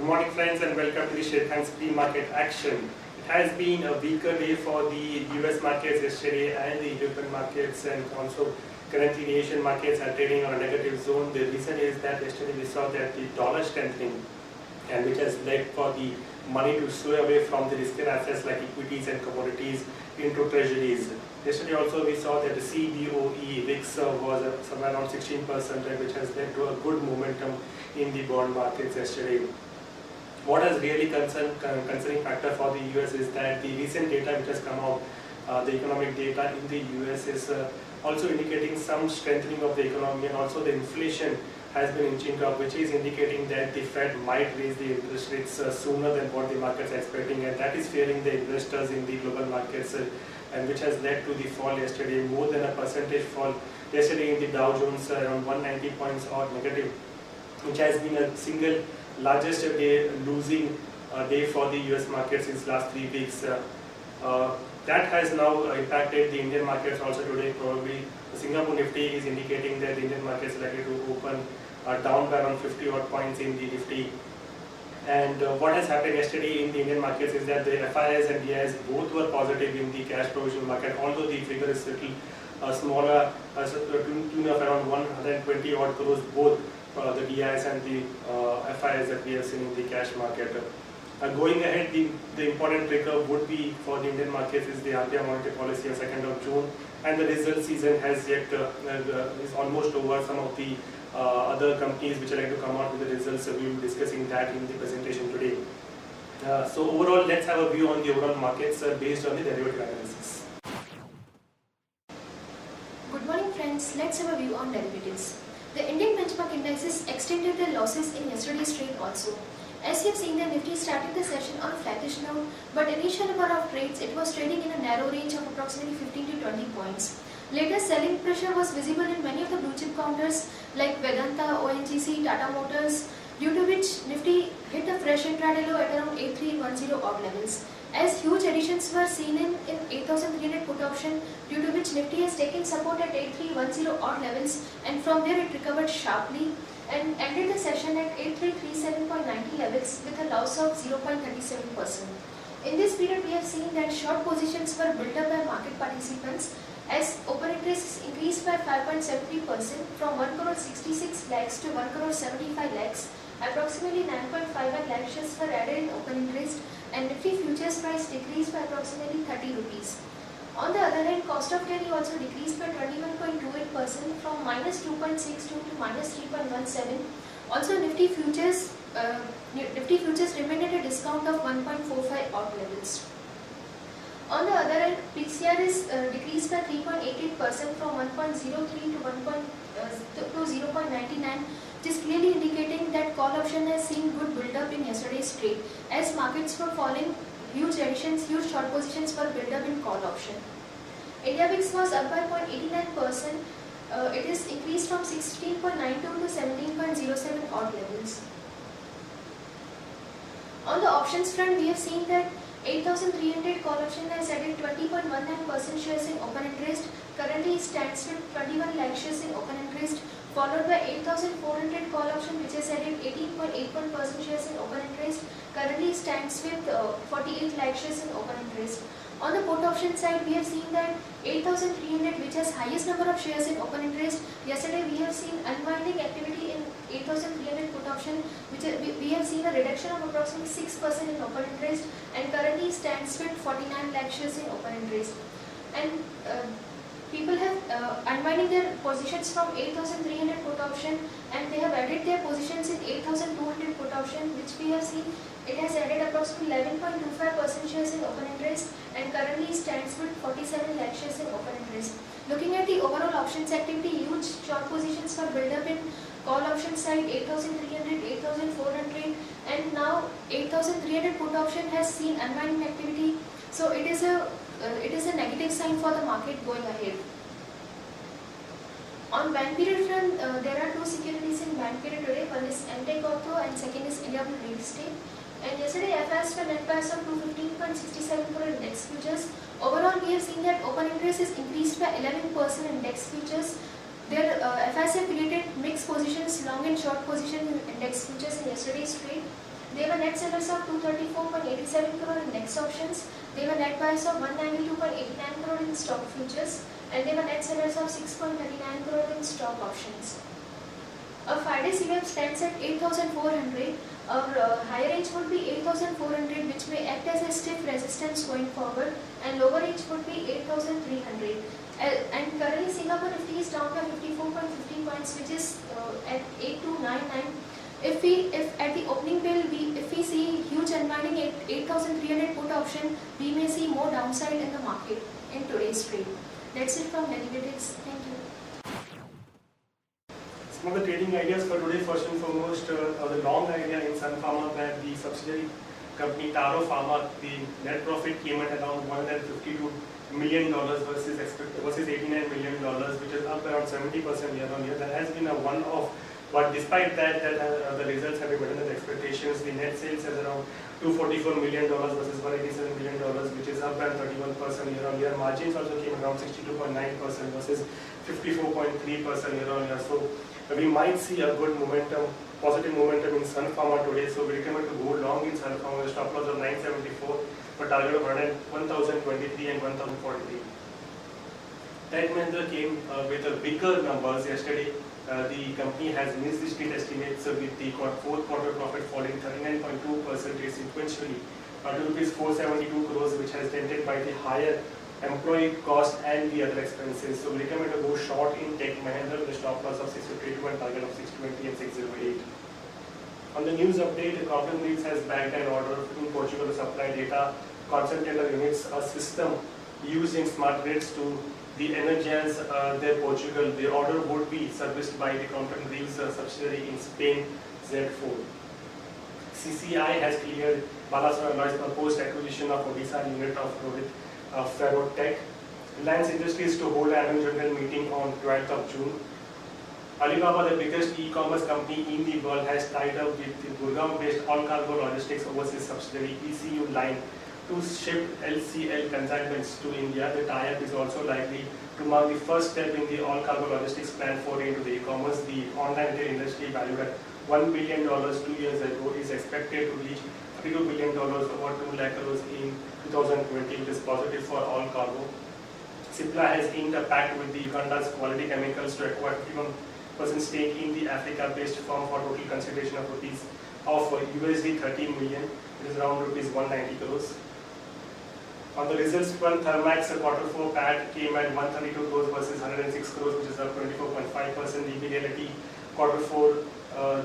Good morning friends and welcome to the Sharekhan's pre-market action. It has been a weaker day for the US markets yesterday and the European markets, and also currently the Asian markets are trading on a negative zone. The reason is that yesterday we saw that the dollar strengthening, and which has led for the money to sway away from the riskier assets like equities and commodities into treasuries. Yesterday also we saw that the CBOE VIX was somewhere around 16%, which has led to a good momentum in the bond markets yesterday. What is really concerning factor for the US is that the recent data which has come out, the economic data in the US is also indicating some strengthening of the economy, and also the inflation has been inching up, which is indicating that the Fed might raise the interest rates sooner than what the markets are expecting, and that is fearing the investors in the global markets, and which has led to the fall yesterday, more than a percentage fall yesterday in the Dow Jones, around 190 points or negative, which has been a single largest day losing day for the US market since last 3 weeks. That has now impacted the Indian markets also today. Probably the Singapore Nifty is indicating that the Indian markets are likely to open down by around 50 odd points in the Nifty. And what has happened yesterday in the Indian markets is that the FIIs and DIIs both were positive in the cash provision market, although the figure is little smaller, tune of around 120 odd crores, both the DIIs and the FIIs that we have seen in the cash market. Going ahead, the important trigger would be for the Indian markets is the RBI monetary policy on 2nd of June, and the result season has yet is almost over. Some of the other companies which are like to come out with the results, we will be discussing that in the presentation today. So overall, let's have a view on the overall markets based on the derivative analysis. Good morning friends, let's have a view on derivatives. The Indian benchmark indices extended their losses in yesterday's trade also. As you have seen, the Nifty started the session on a flattish note, but initial number of trades, it was trading in a narrow range of approximately 15 to 20 points. Later, selling pressure was visible in many of the blue chip counters like Vedanta, ONGC, Tata Motors, due to which Nifty hit a fresh intraday low at around 8310 odd levels. As huge additions were seen in 8300 put option, due to which Nifty has taken support at 8310 odd levels, and from there it recovered sharply and ended the session at 8337.90 levels with a loss of 0.37%. In this period, we have seen that short positions were built up by market participants as open interest increased by 5.73% from 1 crore 66 lakhs to 1 crore 75 lakhs. Approximately 9.51 lakh shares were added in open interest, and Nifty futures price decreased by approximately 30 rupees. On the other hand, cost of carry also decreased by 21.28% from minus 2.62 to minus 3.17. Also, Nifty futures remained at a discount of 1.45 odd levels. On the other hand, PCR is decreased by 3.88% from 1.03 to 0.99, which is clearly indicating that call option has seen good build-up in yesterday's trade. As markets were falling, huge additions, huge short positions were built up in call option. India VIX was up by 0.89%. It is increased from 16.92 to 17.07 odd levels. On the options front, we have seen that 8,300 call option has added 20.19% shares in open interest. Currently stands with 21 lakh shares in open interest, followed by 8,400 call option, which has added 18.81% shares in open interest. Currently stands with 48 lakh shares in open interest. On the put option side, we have seen that 8,300, which has highest number of shares in open interest. Yesterday, we have seen unwinding activity in 8,300 put option, which we have seen a reduction of approximately 6% in open interest, and currently stands with 49 lakh shares in open interest. And people have unwinding their positions from 8,300 put option, and they have added their positions in 8,200 put option, which we have seen it has added approximately 11.25% shares in open interest, and currently stands with 47 lakh shares in open interest. Looking at the overall options activity, huge short positions were built up in call option side 8,300, 8,400, and now 8,300 put option has seen unwinding activity. So it is a negative sign for the market going ahead. On ban period front, there are two securities in ban period today. One is MTech Auto and second is Indiabulls Real Estate. And yesterday, FIs were net buys of 215.67 crore index futures. Overall, we have seen that open interest is increased by 11% in index futures. Their FIs have created mixed positions, long and short position in index futures in yesterday's trade. They were net sellers of 234.87 crore in next options. They were net buyers of 192.89 crore in stock futures, and they were net sellers of 6.39 crore in stock options. A 5-day CVM stands at 8,400. Our higher range would be 8,400, which may act as a stiff resistance going forward, and lower range would be 8,300. And currently Singapore Nifty is down by 54.50 points, which is at 8299. If at the opening bell if we see huge unwinding at 8,300 put option, we may see more downside in the market in today's trade. That's it from derivatives. Thank you. Some of the trading ideas for today, first and foremost, the long idea in Sun Pharma, where the subsidiary company Taro Pharma, the net profit came at around $152 million versus $89 million, which is up around 70% year on year. That has been a one-off. But despite that, the results have been better than the expectations. The net sales is around $244 million versus $187 million, which is up around 31% year on year. Margins also came around 62.9% versus 54.3% year on year. So we might see a good momentum, positive momentum in Sun Pharma today. So we recommend to go long in Sun Pharma with stop loss of 974, but target of 1,023 and 1,043. Tech Mahindra came with bigger numbers yesterday. The company has missed the street estimates with the fourth quarter profit falling 39.2% sequentially to rupees 472 crores, which has dented by the higher employee cost and the other expenses. So we recommend to go short in Tech Mahindra with a stop loss of 652 and target of 620 and 608. On the news update, Cotton Mills has bagged an order in Portugal to supply data concentrator units, a system used in smart grids to the Energians there Portugal. The order would be serviced by the Cotton Mills subsidiary in Spain, Z4. CCI has cleared Balasubramanian Alloys' proposed acquisition of Odisha unit of Rohit Ferrotech. Reliance Industries to hold an annual general meeting on 12th of June. Alibaba, the biggest e-commerce company in the world, has tied up with the Gurgaon-based all-cargo logistics overseas subsidiary ECU Line to ship LCL consignments to India. The tie-up is also likely to mark the first step in the all-cargo logistics plan foray into the e-commerce. The online retail industry, valued at $1 billion 2 years ago, is expected to reach $32 billion over 2 lakh crores in 2020, which is positive for all cargo. Cipla has inked a pact with the Uganda's Quality Chemicals to acquire 51% stake in the Africa-based firm for total consideration of USD 30 million, which is around rupees 190 crores. On the results front, Thermax quarter 4 PAT came at 132 crores versus 106 crores, which is up 24.5%. DB Realty quarter 4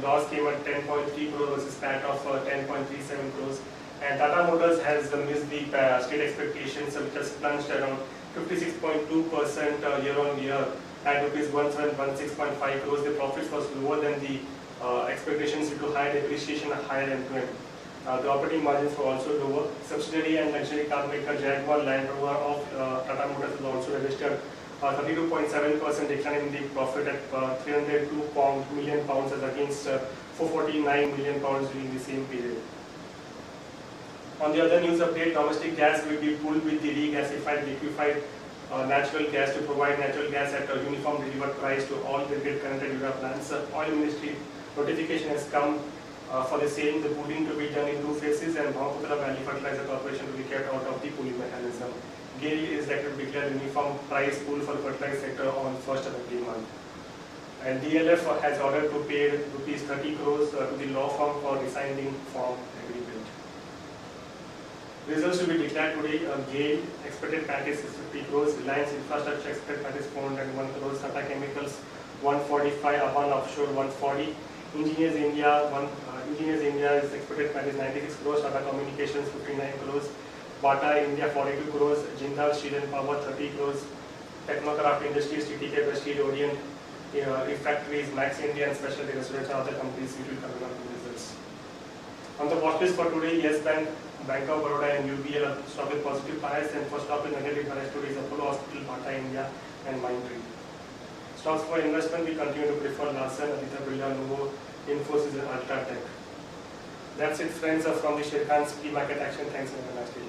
loss came at 10.3 crores versus PAT of 10.37 crores. And Tata Motors has missed the state expectations, which has plunged around 56.2% year on year at rupees 1716.5 crores. The profits was lower than the expectations due to higher depreciation and higher employment. The operating margins were also lower. Subsidiary and luxury car maker Jaguar Land Rover of Tata Motors has also registered 32.7% decline in the profit at 302 million pounds as against 449 million pounds during the same period. On the other news update, domestic gas will be pooled with the regasified liquefied natural gas to provide natural gas at a uniform delivered price to all the grid-connected Europe plants. Oil Ministry notification has come for the same, the pooling to be done in 2 phases, and Brahmaputra Valley Fertilizer Corporation to be kept out of the pooling mechanism. GAIL is likely to declare uniform price pool for the fertilizer sector on 1st of every month. And DLF has ordered to pay rupees 30 crores to the law firm for designing farm agreement. Results will be declared today. GAIL expected package is 50 crores, Reliance Infrastructure expected package 401 crores, Tata Chemicals 145, Avan Offshore 140, Engineers India is expected package 96 crores, Tata Communications 59 crores, Bata India 42 crores, Jindal Steel and Power 30 crores, Technocraft Industries, TTK West Steel, Orient Refractories, Max India and Specialty Restaurants and other companies which will come up with results. On the watch list for today, Yes Bank, Bank of Baroda and UBL are stock with positive bias, and for stock with negative bias today is Apollo Hospital, Bata India and Mindtree. Stocks for investment, we continue to prefer Larsen, Aditya Birla, Novo, Infosys and Ultratech. That's it, friends, from the Sharekhan's pre-market action. Thanks and have a nice day.